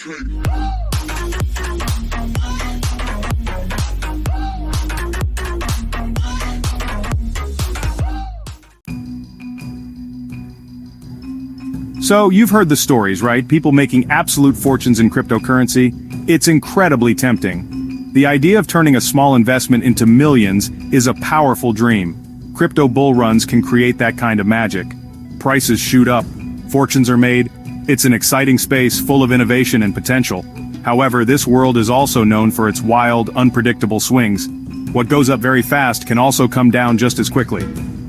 So, you've heard the stories, right? People making absolute fortunes in cryptocurrency. It's incredibly tempting. The idea of turning a small investment into millions is a powerful dream. Crypto bull runs can create that kind of magic. Prices shoot up, fortunes are made. It's an exciting space full of innovation and potential. However, this world is also known for its wild, unpredictable swings. What goes up very fast can also come down just as quickly.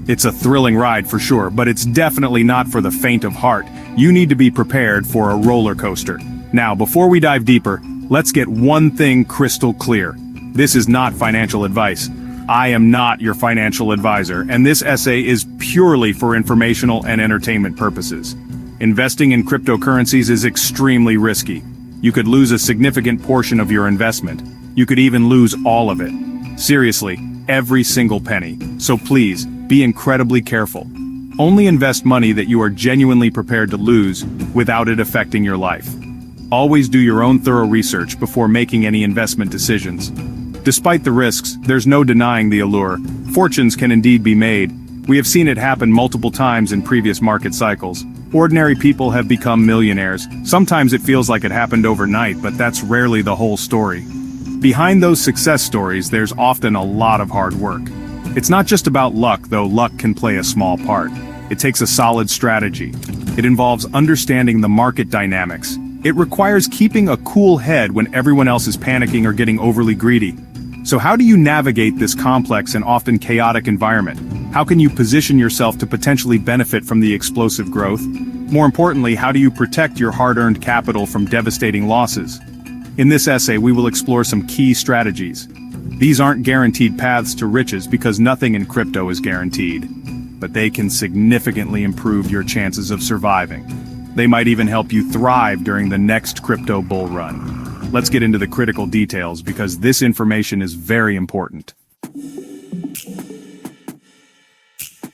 It's a thrilling ride for sure, but it's definitely not for the faint of heart. You need to be prepared for a roller coaster. Now, before we dive deeper, let's get one thing crystal clear. This is not financial advice. I am not your financial advisor, and this essay is purely for informational and entertainment purposes. Investing in cryptocurrencies is extremely risky. You could lose a significant portion of your investment. You could even lose all of it. Seriously, every single penny. So please, be incredibly careful. Only invest money that you are genuinely prepared to lose without it affecting your life. Always do your own thorough research before making any investment decisions. Despite the risks, there's no denying the allure. Fortunes can indeed be made. We have seen it happen multiple times in previous market cycles. Ordinary people have become millionaires. Sometimes it feels like it happened overnight, but that's rarely the whole story. Behind those success stories, there's often a lot of hard work. It's not just about luck, though luck can play a small part. It takes a solid strategy. It involves understanding the market dynamics. It requires keeping a cool head when everyone else is panicking or getting overly greedy. So how do you navigate this complex and often chaotic environment? How can you position yourself to potentially benefit from the explosive growth? More importantly, how do you protect your hard-earned capital from devastating losses? In this essay, we will explore some key strategies. These aren't guaranteed paths to riches because nothing in crypto is guaranteed. But they can significantly improve your chances of surviving. They might even help you thrive during the next crypto bull run. Let's get into the critical details because this information is very important.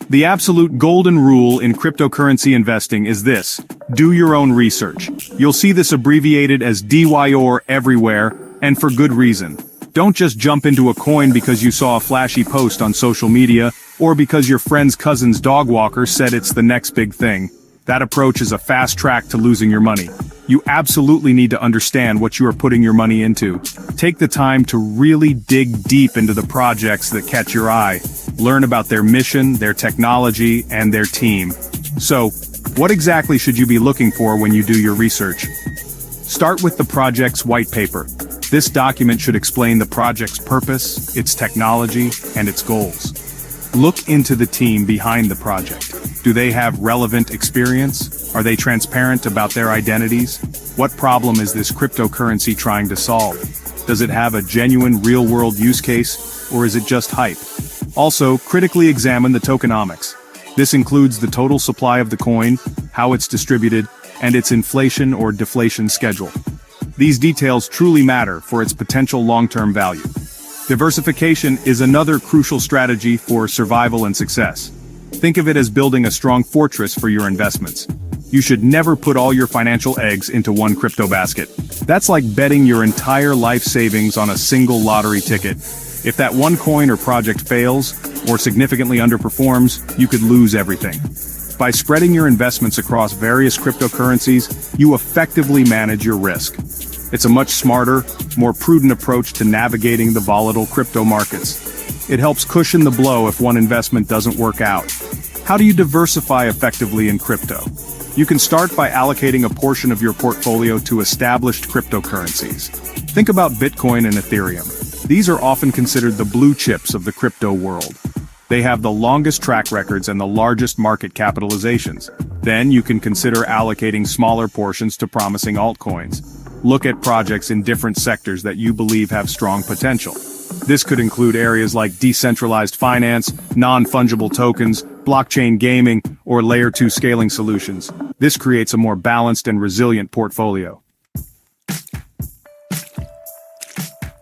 The absolute golden rule in cryptocurrency investing is this: do your own research. You'll see this abbreviated as DYOR everywhere, and for good reason. Don't just jump into a coin because you saw a flashy post on social media, or because your friend's cousin's dog walker said it's the next big thing. That approach is a fast track to losing your money. You absolutely need to understand what you are putting your money into. Take the time to really dig deep into the projects that catch your eye. Learn about their mission, their technology, and their team. So, what exactly should you be looking for when you do your research? Start with the project's white paper. This document should explain the project's purpose, its technology, and its goals. Look into the team behind the project. Do they have relevant experience? Are they transparent about their identities? What problem is this cryptocurrency trying to solve? Does it have a genuine real-world use case, or is it just hype? Also, critically examine the tokenomics. This includes the total supply of the coin, how it's distributed, and its inflation or deflation schedule. These details truly matter for its potential long-term value. Diversification is another crucial strategy for survival and success. Think of it as building a strong fortress for your investments. You should never put all your financial eggs into one crypto basket. That's like betting your entire life savings on a single lottery ticket. If that one coin or project fails, or significantly underperforms, you could lose everything. By spreading your investments across various cryptocurrencies, you effectively manage your risk. It's a much smarter, more prudent approach to navigating the volatile crypto markets. It helps cushion the blow if one investment doesn't work out. How do you diversify effectively in crypto? You can start by allocating a portion of your portfolio to established cryptocurrencies. Think about Bitcoin and Ethereum. These are often considered the blue chips of the crypto world. They have the longest track records and the largest market capitalizations. Then you can consider allocating smaller portions to promising altcoins. Look at projects in different sectors that you believe have strong potential. This could include areas like decentralized finance, non-fungible tokens, blockchain gaming, or layer 2 scaling solutions. This creates a more balanced and resilient portfolio.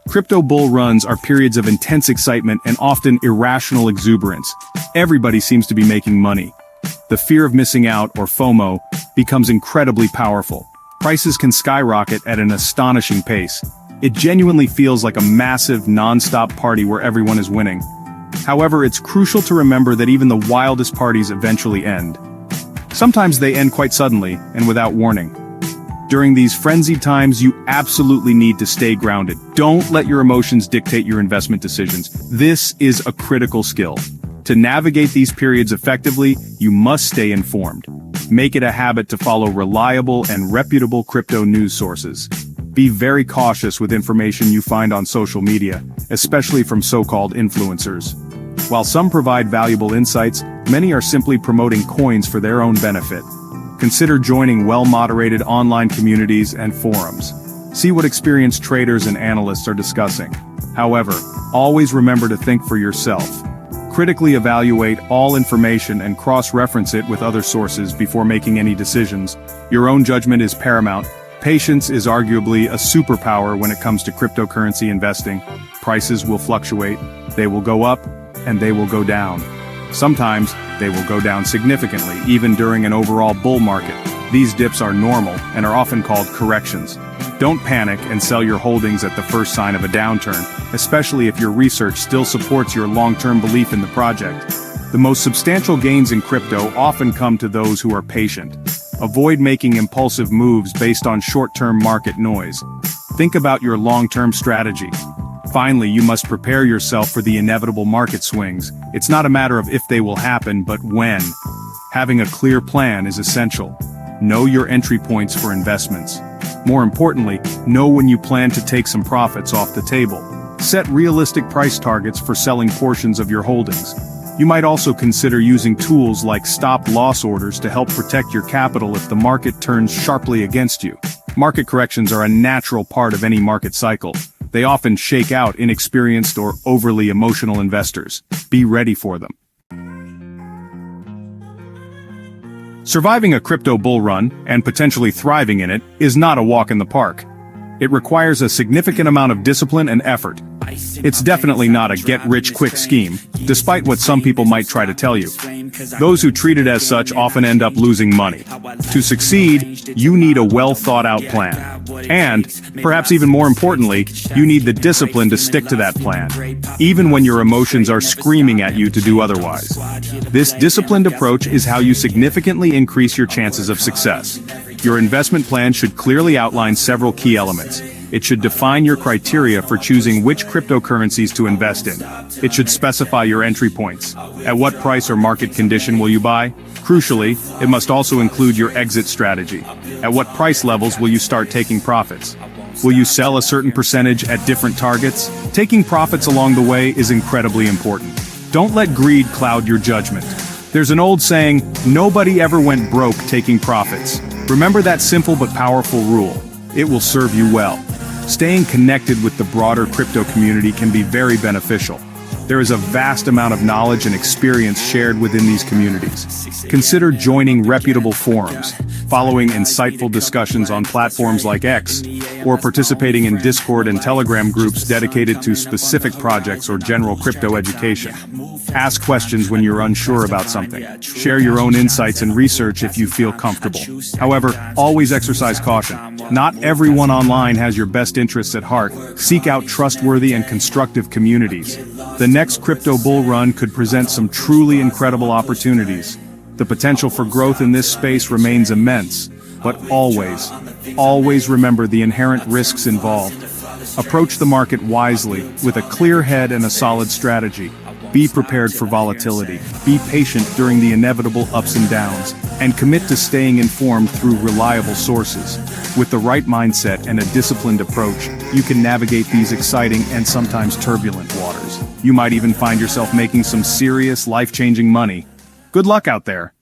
Crypto bull runs are periods of intense excitement and often irrational exuberance. Everybody seems to be making money. The fear of missing out, or FOMO, becomes incredibly powerful. Prices can skyrocket at an astonishing pace. It genuinely feels like a massive, non-stop party where everyone is winning. However, it's crucial to remember that even the wildest parties eventually end. Sometimes they end quite suddenly, and without warning. During these frenzied times, you absolutely need to stay grounded. Don't let your emotions dictate your investment decisions. This is a critical skill. To navigate these periods effectively, you must stay informed. Make it a habit to follow reliable and reputable crypto news sources. Be very cautious with information you find on social media, especially from so-called influencers. While some provide valuable insights, many are simply promoting coins for their own benefit. Consider joining well-moderated online communities and forums. See what experienced traders and analysts are discussing. However, always remember to think for yourself. Critically evaluate all information and cross-reference it with other sources before making any decisions. Your own judgment is paramount. Patience is arguably a superpower when it comes to cryptocurrency investing. Prices will fluctuate, they will go up, and they will go down. Sometimes, they will go down significantly, even during an overall bull market. These dips are normal and are often called corrections. Don't panic and sell your holdings at the first sign of a downturn, especially if your research still supports your long-term belief in the project. The most substantial gains in crypto often come to those who are patient. Avoid making impulsive moves based on short-term market noise. Think about your long-term strategy. Finally, you must prepare yourself for the inevitable market swings. It's not a matter of if they will happen, but when. Having a clear plan is essential. Know your entry points for investments. More importantly, know when you plan to take some profits off the table. Set realistic price targets for selling portions of your holdings. You might also consider using tools like stop-loss orders to help protect your capital if the market turns sharply against you. Market corrections are a natural part of any market cycle. They often shake out inexperienced or overly emotional investors. Be ready for them. Surviving a crypto bull run, and potentially thriving in it, is not a walk in the park. It requires a significant amount of discipline and effort. It's definitely not a get-rich-quick scheme, despite what some people might try to tell you. Those who treat it as such often end up losing money. To succeed, you need a well-thought-out plan. And, perhaps even more importantly, you need the discipline to stick to that plan, even when your emotions are screaming at you to do otherwise. This disciplined approach is how you significantly increase your chances of success. Your investment plan should clearly outline several key elements. It should define your criteria for choosing which cryptocurrencies to invest in. It should specify your entry points. At what price or market condition will you buy? Crucially, it must also include your exit strategy. At what price levels will you start taking profits? Will you sell a certain percentage at different targets? Taking profits along the way is incredibly important. Don't let greed cloud your judgment. There's an old saying, nobody ever went broke taking profits. Remember that simple but powerful rule. It will serve you well. Staying connected with the broader crypto community can be very beneficial. There is a vast amount of knowledge and experience shared within these communities. Consider joining reputable forums, following insightful discussions on platforms like X, or participating in Discord and Telegram groups dedicated to specific projects or general crypto education. Ask questions when you're unsure about something. Share your own insights and research if you feel comfortable. However, always exercise caution. Not everyone online has your best interests at heart. Seek out trustworthy and constructive communities. The next crypto bull run could present some truly incredible opportunities. The potential for growth in this space remains immense, but always remember the inherent risks involved. Approach the market wisely, with a clear head and a solid strategy. Be prepared for volatility, be patient during the inevitable ups and downs, and commit to staying informed through reliable sources. With the right mindset and a disciplined approach, you can navigate these exciting and sometimes turbulent waters. You might even find yourself making some serious, life-changing money. Good luck out there!